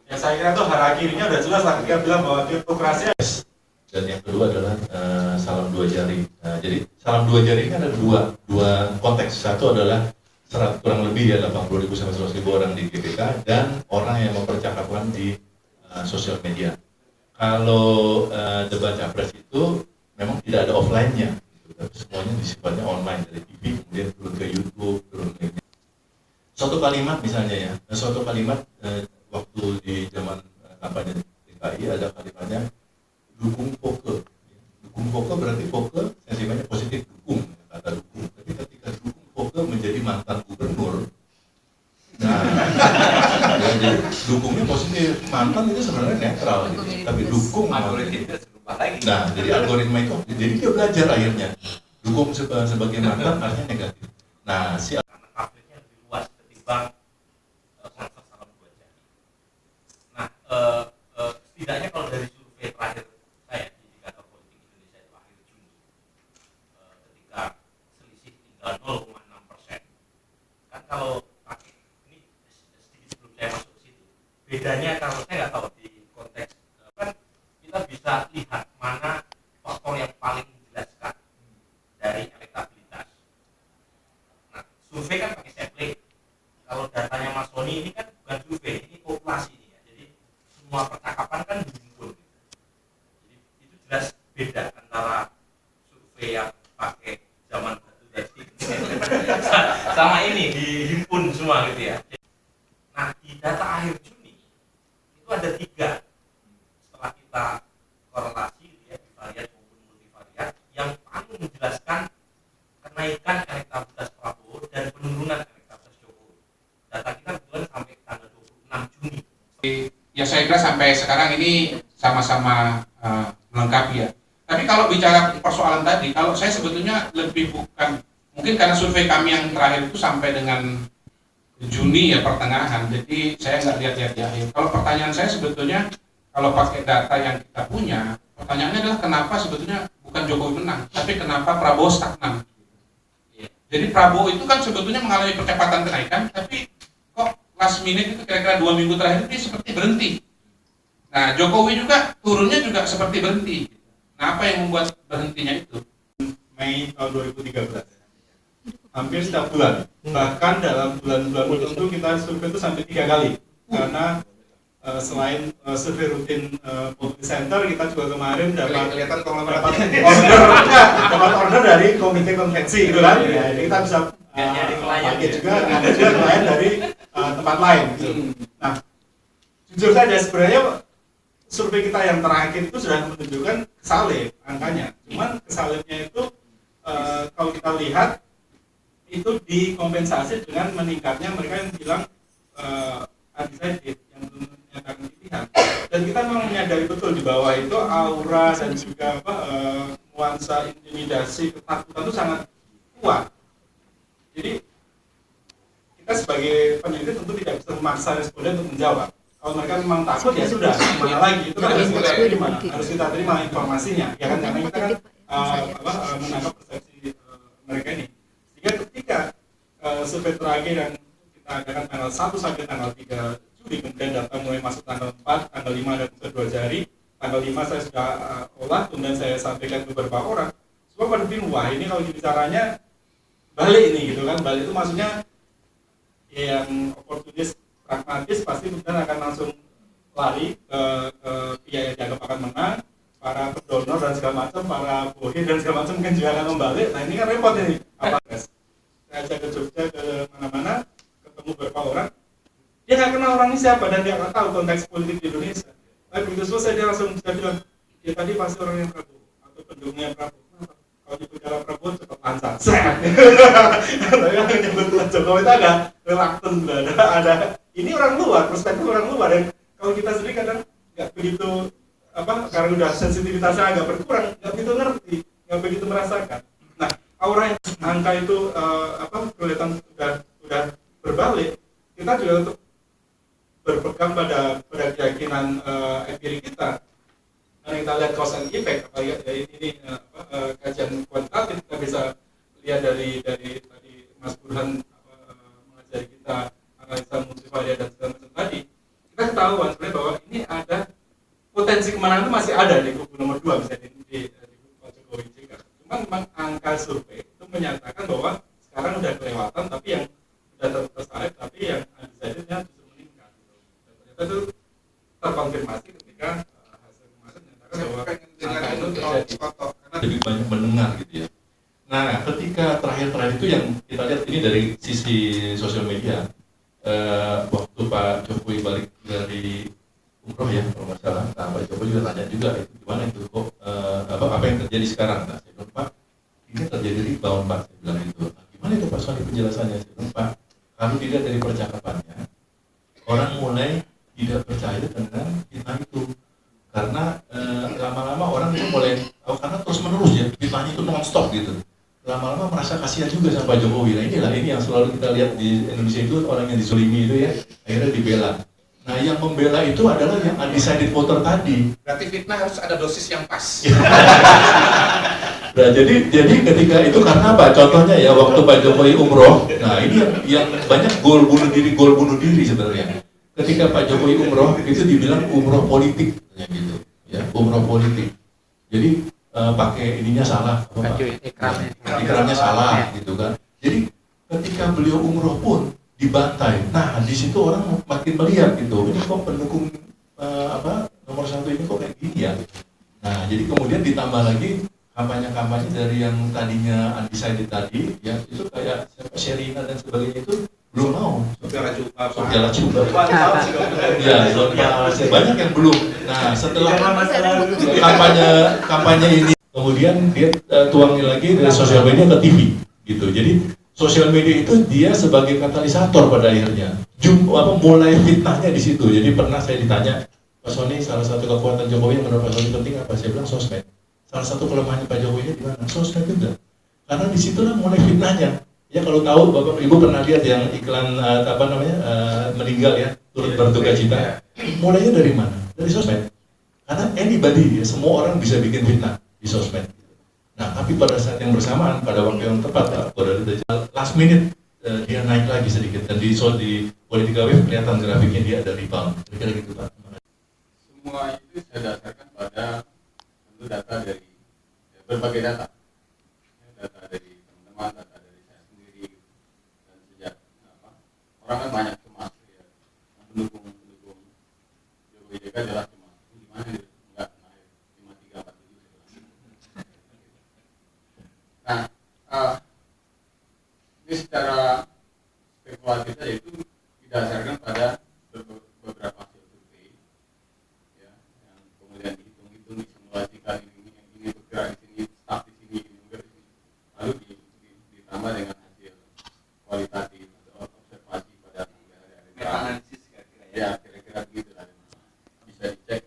Ya saya kira tuh harakirinya udah jelas lah, kita bilang bahwa kleptokrasi. Dan yang kedua adalah salam dua jari. Nah, jadi salam dua jari ini ada dua konteks. Satu adalah kurang lebih ya 80.000 sampai 100.000 orang di GBK dan orang yang mempercakapkan di sosial media. Kalau debat capres itu memang tidak ada offline-nya, gitu. Tapi semuanya sifatnya online dari TV kemudian turun ke YouTube, turun ke suatu kalimat misalnya ya, suatu kalimat waktu di zaman kampanye DKI ada kalimatnya dukung Foke. Dukung Foke berarti Foke sentimennya positif, dukung kata dukung. Tapi ketika dukung Foke menjadi mantan gubernur, nah ya, jadi dukungnya positif, mantan itu sebenarnya netral gitu. Tapi dukung nah jadi algoritma itu jadi dia belajar akhirnya dukung sebagai mantan artinya negatif. Nah si coverage-nya lebih luas ketimbang konsep salam dua jari. Nah, setidaknya kalau dari survei terakhir saya di indikator politik Indonesia itu akhir Juni, ketika selisih tinggal 0,6%. Kan kalau pakai ini sedikit sebelum saya masuk ke situ, bedanya kalau saya nggak tahu di konteks kan kita bisa lihat mana faktor yang paling menjelaskan dari elektabilitas. Nah, survei kan pakai sampling. Kalau datanya Mas Sony ini kan bukan survei, ini populasi ini ya. Jadi semua percakapan kan dihimpun. Jadi itu jelas beda antara survei yang pakai zaman batu tadi sama ini dihimpun semua gitu ya. Nah, di data akhir Juni itu ada 3 setelah kita korelasi gitu ya, bivariat maupun multivariat yang paling menjelaskan kenaikan elektabilitas Prabowo dan penurunan elektabilitas Jokowi. Data kita kebetulan sampai tanggal 26 Juni. Ya saya kira sampai sekarang ini sama-sama melengkapi ya. Tapi kalau bicara persoalan tadi, kalau saya sebetulnya lebih bukan, mungkin karena survei kami yang terakhir itu sampai dengan Juni ya pertengahan, jadi saya nggak lihat-lihat di akhir. Kalau pertanyaan saya sebetulnya, kalau pakai data yang kita punya, pertanyaannya adalah kenapa sebetulnya bukan Jokowi menang, tapi kenapa Prabowo stagnan. Jadi Prabowo itu kan sebetulnya mengalami percepatan kenaikan, tapi kok last minute itu kira-kira 2 minggu terakhir ini seperti berhenti. Nah Jokowi juga turunnya juga seperti berhenti. Nah apa yang membuat berhentinya itu? Mei tahun 2013 hampir setiap bulan, bahkan dalam bulan-bulan tertentu kita survei itu sampai 3 kali karena selain survei rutin public center, kita juga kemarin dapat order dari komite konvensi gitu kan ya, jadi kita bisa pakai juga klien dari tempat lain gitu. Nah jujur saja sebenarnya survei kita yang terakhir itu sudah menunjukkan kesalib angkanya, cuman kesalibnya itu kalau kita lihat itu dikompensasi dengan meningkatnya mereka yang bilang undecided yang belum menyatakan pilihan. Dan Dan kita memang menyadari betul di bawah itu aura dan juga nuansa intimidasi, ketakutan itu sangat kuat. Jadi kita sebagai peneliti tentu tidak bisa memaksa responden untuk menjawab. Kalau mereka memang takut ya sudah, mana lagi itu kan harus kita terima informasinya, ya kan, karena kita kan menangkap persepsi mereka ini. Sehingga ketika survei terakhir yang kita adakan tanggal 1 sampai tanggal 3 Juli, kemudian data mulai masuk tanggal 4, tanggal 5 ada kedua jari, tanggal 5 saya sudah olah, kemudian saya sampaikan ke beberapa orang, semua pada bingung, wah ini kalau bicaranya balik ini gitu kan, balik itu maksudnya yang oportunis, pragmatis pasti kemudian akan langsung lari ke pihak yang dianggap akan menang, para pendonor dan segala macam, para bohir dan segala macam mungkin juga akan membalik. Nah ini kan repot ini. Apa guys? Saya ajak ke Jogja, ke mana-mana, ketemu beberapa orang, dia nggak kenal orang ini siapa dan dia nggak tahu konteks politik di Indonesia. Tapi begitu selesai dia langsung bisa bilang, ya tadi pasti orang yang Prabowo atau pendukungnya Prabowo. Kalau nyebut cara Prabowo cepat lancar. Tapi yang nyebut Jokowi itu ada reluctant, ada. Ini orang luar, perspektif orang luar, dan kalau kita sendiri kadang nggak begitu karena udah sensitivitasnya agak berkurang, nggak begitu ngerti, nggak begitu merasakan. Nah, aura yang angka itu kelihatan sudah berbalik, kita juga untuk berpegang pada keyakinan empirik kita. Karena kita lihat cause and effect, ini kajian kuantitatif, kita bisa lihat dari tadi Mas Burhan mengajari kita analisa multivariat dan segala macam tadi, kita ketahuan sebenarnya bahwa ini ada potensi kemenangan itu masih ada di kubu nomor 2 misalnya di kubu Pak Jokowi JK. Cuman memang angka survei itu menyatakan bahwa sekarang udah kelewatan, tapi yang sudah tertarik, tapi yang undecidednya justru meningkat. Dan ternyata itu terkonfirmasi ketika hasil kemarin menyatakan bahwa angka itu terjadi. Lebih banyak mendengar gitu ya. Nah, ketika terakhir itu yang kita lihat ini dari sisi sosial media, waktu Pak Jokowi balik dari umroh ya kalau nggak salah, nah Pak Jokowi juga tanya juga itu gimana itu kok apa yang terjadi sekarang? Nah saya bilang Pak, ini terjadi rebound Pak, saya bilang itu. Nah, gimana itu Pak soal penjelasannya? Saya bilang Pak, kalau dilihat dari percakapannya, orang mulai tidak percaya dengan fitnah itu. Karena lama-lama orang itu mulai, karena terus menerus ya, fitnahnya itu non-stop gitu. Lama-lama merasa kasihan juga sama Pak Jokowi. Nah ini yang selalu kita lihat di Indonesia itu, orang yang dizolimi itu ya, akhirnya dibela. Nah yang membela itu adalah yang undecided voter tadi. Berarti fitnah harus ada dosis yang pas. Nah jadi ketika itu karena apa? Contohnya ya waktu Pak Jokowi umroh, nah ini yang banyak gol bunuh diri sebenarnya. Ketika Pak Jokowi umroh itu dibilang umroh politik, gitu, ya umroh politik. Jadi pakai ininya salah, ikramnya salah, gitu kan. Jadi ketika beliau umroh pun dibantai. Nah di situ orang makin melihat gitu, ini kok pendukung nomor 1 ini kok kayak gini ya. Nah jadi kemudian ditambah lagi kampanye dari yang tadinya undecided tadi, ya itu kayak siapa Sherina dan sebagainya itu belum mau. Sofia Lacuba. Ya, banyak yang belum. Nah setelah kampanye ini, kemudian dia tuangin lagi dari sosial media ke TV, gitu. Jadi sosial media itu dia sebagai katalisator pada akhirnya. Mulai fitnahnya di situ. Jadi pernah saya ditanya, Pak Sony, salah satu kekuatan Jokowi yang menurut Pak Sony penting apa? Saya bilang sosmed. Salah satu kelemahannya Pak Jokowi di mana? Sosmed juga. Karena di situlah mulai fitnahnya. Ya kalau tahu Bapak Ibu pernah lihat yang iklan meninggal ya, turut berduka cita. Mulainya dari mana? Dari sosmed. Karena anybody ya, semua orang bisa bikin fitnah di sosmed. Nah, tapi pada saat yang bersamaan, pada waktu yang tepat, last minute dia naik lagi sedikit. Dan di Politika Wave kelihatan grafiknya dia ada rebound. Kira-kira gitu Pak. Semua itu saya dasarkan pada tentu data dari berbagai data. Data dari teman-teman, data dari saya sendiri. Dan sejak orang kan banyak cemas ya. Pendukung Jokowi JK adalah cemas. Gimana nih? Enggak naik 5347. Nah, ini secara spekulatif saja itu didasarkan pada beberapa hasil survei, ya, yang kemudian dihitung-hitung, disimulasikan ini bergerak di sini, stuck di sini, ini bergerak di sini, lalu ditambah dengan hasil kualitatif atau observasi pada daerah-daerah. Ya, kira-kira begitu lah. Bisa dicek.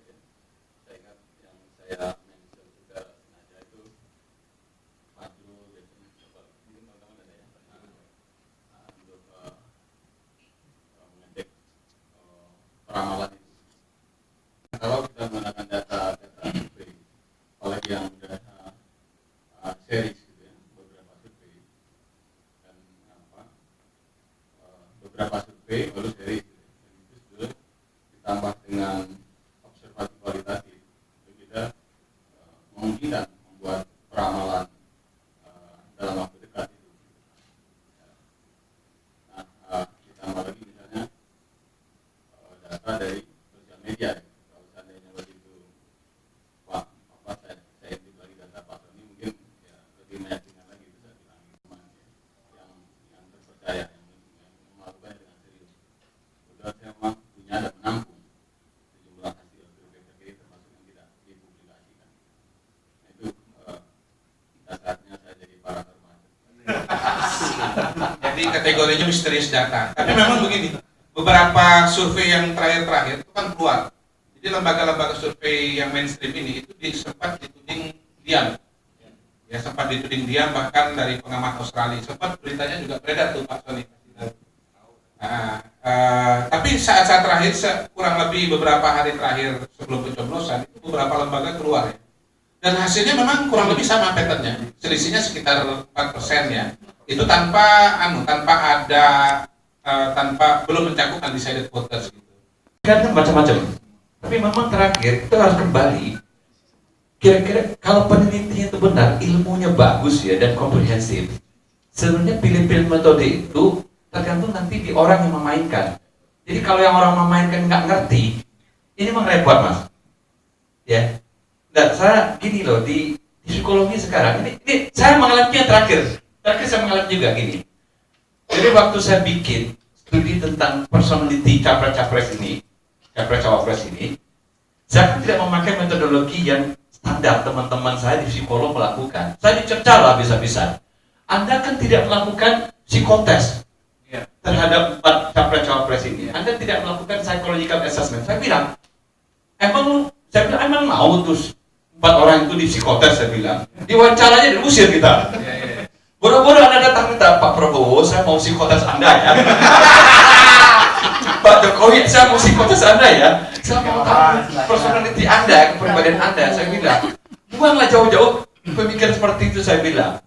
Jadi kategorinya misterius data. Tapi memang begini, beberapa survei yang terakhir-terakhir itu kan keluar. Jadi lembaga-lembaga survei yang mainstream ini itu sempat dituding diam. Ya, sempat dituding diam, bahkan dari pengamat Australia. Sempat beritanya juga beredar tuh Pak Sony. Tapi saat-saat terakhir, kurang lebih beberapa hari terakhir sebelum pencoblosan, itu beberapa lembaga keluar ya. Dan hasilnya memang kurang lebih sama patternnya, selisihnya sekitar 4% ya. Itu tanpa ada belum mencakup undecided voters gitu. Kan macam-macam. Tapi memang terakhir itu harus kembali. Kira-kira kalau penelitiannya itu benar, ilmunya bagus ya dan komprehensif. Sebenarnya pilih-pilih metode itu tergantung nanti di orang yang memainkan. Jadi kalau yang orang memainkan nggak ngerti, ini memang repot mas. Ya. Nah, saya gini loh di psikologi sekarang ini saya mengalaminya terakhir saya mengalami juga gini. Jadi waktu saya bikin studi tentang personality capres-cawapres ini, saya kan tidak memakai metodologi yang standar teman-teman saya di psikolog melakukan. Saya dicerca lah habis-habisan. Anda kan tidak melakukan psikotes terhadap 4 capres-cawapres ini. Anda tidak melakukan psychological assessment. Saya bilang, emang mau terus 4 orang itu di psikotes, saya bilang. Diwawancaranya diusir kita. Boro-boro Anda datang minta, Pak Prabowo, saya mau psikotes Anda ya. Pak Jokowi, saya mau psikotes Anda ya. Saya mau tahu personality Anda, kepribadian Anda. Saya bilang, buanglah jauh-jauh pemikiran seperti itu, saya bilang.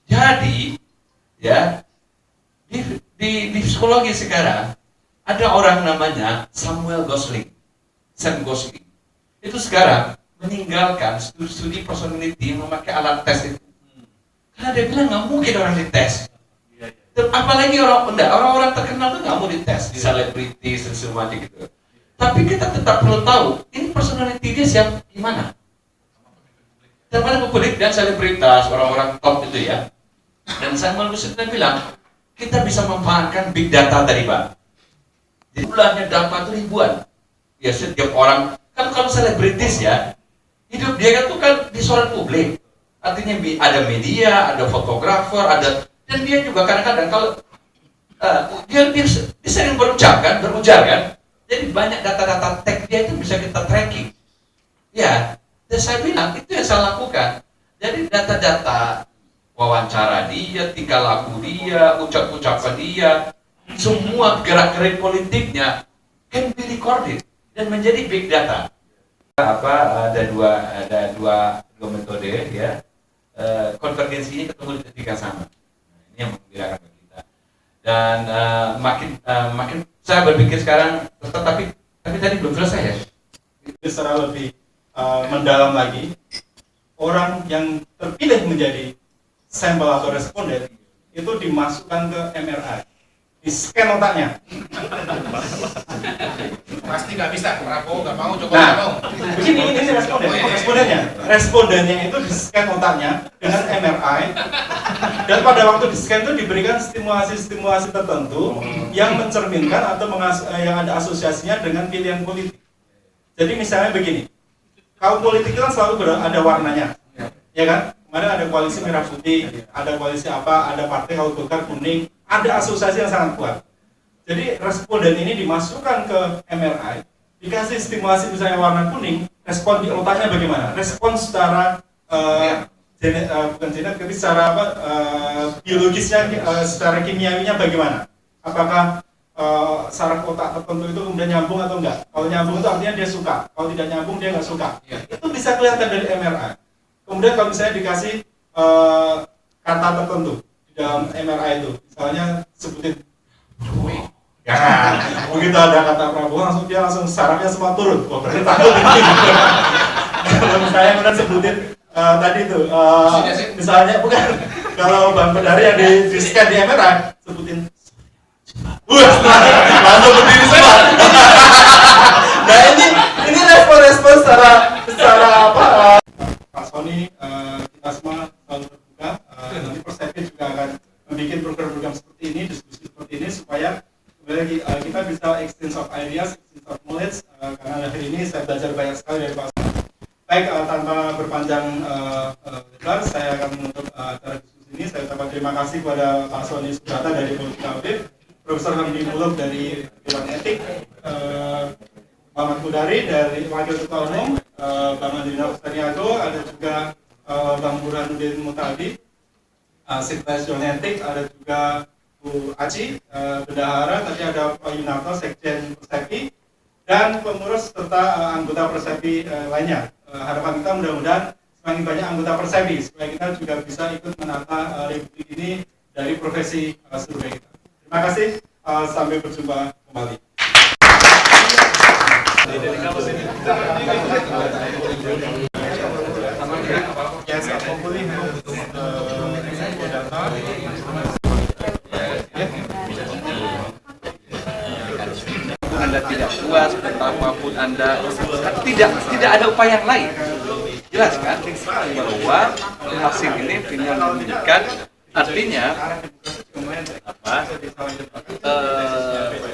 Jadi, ya, di psikologi sekarang, ada orang namanya Sam Gosling. Itu sekarang meninggalkan studi personality memakai alat tes itu. Karena dia bilang nggak mungkin orang dites. Apalagi orang-orang terkenal tuh nggak mau dites, selebritis dan semuanya gitu. Tapi kita tetap perlu tahu ini personality dia siapa, gimana. Terutama publik dan selebritas, orang-orang top itu ya. Dan saya sudah bilang kita bisa memanfaatkan big data tadi Pak. Jumlahnya data itu ribuan. Ya setiap orang kan kalau selebritis ya hidup dia kan di soal publik. Artinya ada media, ada fotografer, dan dia juga kadang-kadang kalau dia sering berujar kan. Jadi banyak data-data tag dia itu bisa kita tracking. Ya, dan saya bilang itu yang saya lakukan. Jadi data-data wawancara dia, tingkah laku dia, ucapan dia, semua gerak-gerik politiknya can be recorded dan menjadi big data. Ada dua metode ya. Konvergensinya ketemu di titik yang sama. Ini yang membedakan bagi kita. Dan makin saya berpikir sekarang, tapi tadi belum selesai ya. Itu secara lebih mendalam lagi, orang yang terpilih menjadi sampel atau responden itu dimasukkan ke MRI, di scan otaknya. Pasti nggak bisa, Prabowo nggak mau, Jokowi Nah, nggak mau. ini respondennya itu di scan otaknya dengan MRI, dan pada waktu di scan itu diberikan stimulasi tertentu yang mencerminkan atau yang ada asosiasinya dengan pilihan politik. Jadi misalnya begini, kaum politik itu kan selalu ada warnanya, ya kan? Kemarin ada koalisi merah putih, ada koalisi apa, ada partai kalau Golkar kuning, ada asosiasi yang sangat kuat. Jadi responden ini dimasukkan ke MRI, dikasih stimulasi misalnya warna kuning, respon di otaknya bagaimana? Respon secara bukan genetik, tapi secara biologisnya, secara kimiawinya bagaimana? Apakah saraf otak tertentu itu kemudian nyambung atau enggak? Kalau nyambung itu artinya dia suka, kalau tidak nyambung dia nggak suka. Itu bisa kelihatan dari MRI. Kemudian kalau misalnya dikasih kata tertentu di dalam MRI itu, misalnya sebutin Jokowi. Ya, begitu ada kata Prabowo dia langsung sarafnya semua turun. Wah, berarti takut. Kalau misalnya kemudian sebutin tadi itu, misalnya bukan, kalau Bang Bedari yang di scan di MRI sebutin, langsung berdiri semua. Nah ini respon secara apa? Pak Sony, kita semua selalu terbuka. Nanti Perspektif juga akan membuat program-program seperti ini, diskusi seperti ini supaya kita bisa exchange of ideas, exchange of knowledge. Karena hari ini saya belajar banyak sekali dari Pak Sony. Baik, tanpa berpanjang lebar, saya akan menutup acara diskusi sini. Saya ucapkan terima kasih kepada Pak Sony Subrata dari Politika Audit, Profesor Hamdi Muluk dari Dewan Etik, Muhammad Kudari dari Wakil Ketua Umum, Bang Andrina Ustaniago, ada juga Bang Burhanuddin Mutadi, Sekretaris Dewan Etik, ada juga Bu Aci, Bendahara, tadi ada Pak Yunarto, Sekjen Persepi, dan pengurus serta anggota Persepi lainnya. Harapan kita mudah-mudahan semakin banyak anggota Persepi supaya kita juga bisa ikut menata republik ini dari profesi survei kita. Terima kasih, sampai berjumpa kembali. Anda tidak puas, betapapun Anda tidak ada upaya yang lain. Jelas kan bahwa hasil ini final menunjukkan artinya apa?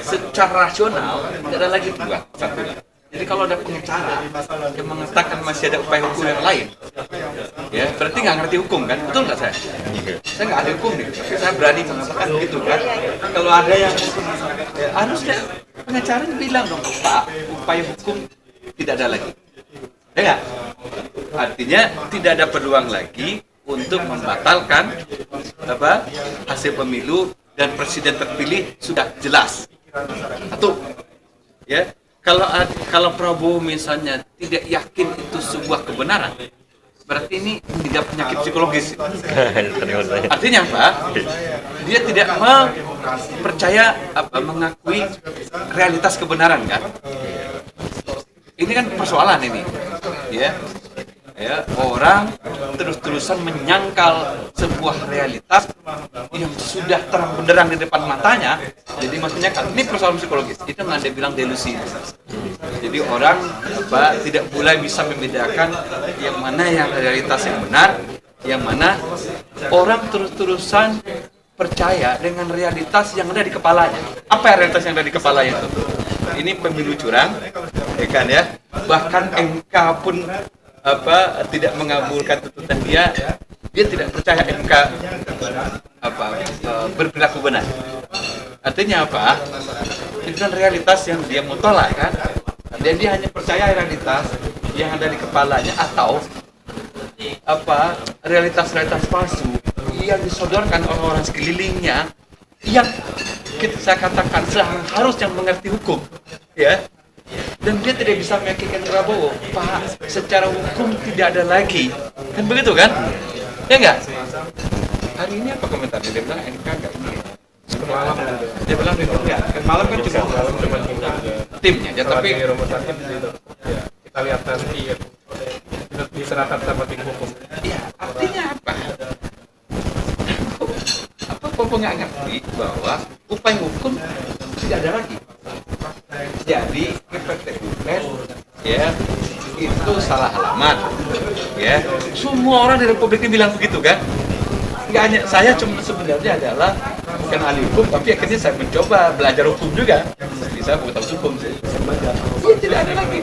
Secara rasional tidak ada lagi dua satu. Jadi kalau ada pengacara yang mengatakan masih ada upaya hukum yang lain, ya berarti nggak ngerti hukum kan? Betul nggak saya? Saya nggak ada hukum nih, tapi saya berani mengatakan begitu kan? Kalau ada yang ya, harusnya pengacara bilang dong, Pak, upaya hukum tidak ada lagi. Ya nggak? Artinya tidak ada peluang lagi untuk membatalkan apa hasil pemilu dan presiden terpilih sudah jelas. Satu, ya. Kalau Prabowo misalnya tidak yakin itu sebuah kebenaran, berarti ini tidak penyakit psikologis. Artinya apa? Dia tidak percaya mengakui realitas kebenaran kan? Ini kan persoalan ini, ya. Orang terus-terusan menyangkal sebuah realitas yang sudah terang benderang di depan matanya, jadi maksudnya kan ini persoalan psikologis. Itu yang Anda bilang delusi. Jadi orang tidak mulai bisa membedakan yang mana yang realitas yang benar, yang mana orang terus-terusan percaya dengan realitas yang ada di kepalanya. Apa realitas yang ada di kepalanya itu? Ini pemilu curang, ya kan ya? Bahkan MK pun tidak mengabulkan tuntutan dia tidak percaya MK berperilaku benar. Artinya apa? Itu kan realitas yang dia mau tolak kan? Dan dia hanya percaya realitas yang ada di kepalanya atau realitas-realitas palsu yang disodorkan oleh orang sekelilingnya yang saya katakan seharusnya mengerti hukum, ya. Dan dia tidak bisa meyakinkan Prabowo, Pak, secara hukum tidak ada lagi. Kan begitu kan? Ya enggak? Hari ini apa komentar? Dia bilang NK enggak ini. Semalam dia bilang enggak. Kan malam kan cuma timnya ya, tapi rumah sakit gitu. Ya, kita lihat nanti ya. Diserahkan sama tim hukum. Iya, artinya apa? Apa nggak ngerti bahwa upaya hukum tidak ada lagi. Jadi kepercayaan ya itu salah alamat, ya. Semua orang di Republik ini bilang begitu kan? Nggak hanya saya, cuma sebenarnya adalah bukan ahli hukum, tapi akhirnya saya mencoba belajar hukum juga. Bisa bukan hukum sih. Iya, tidak ada lagi.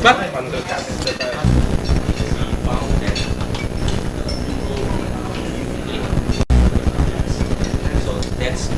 Pak. So that's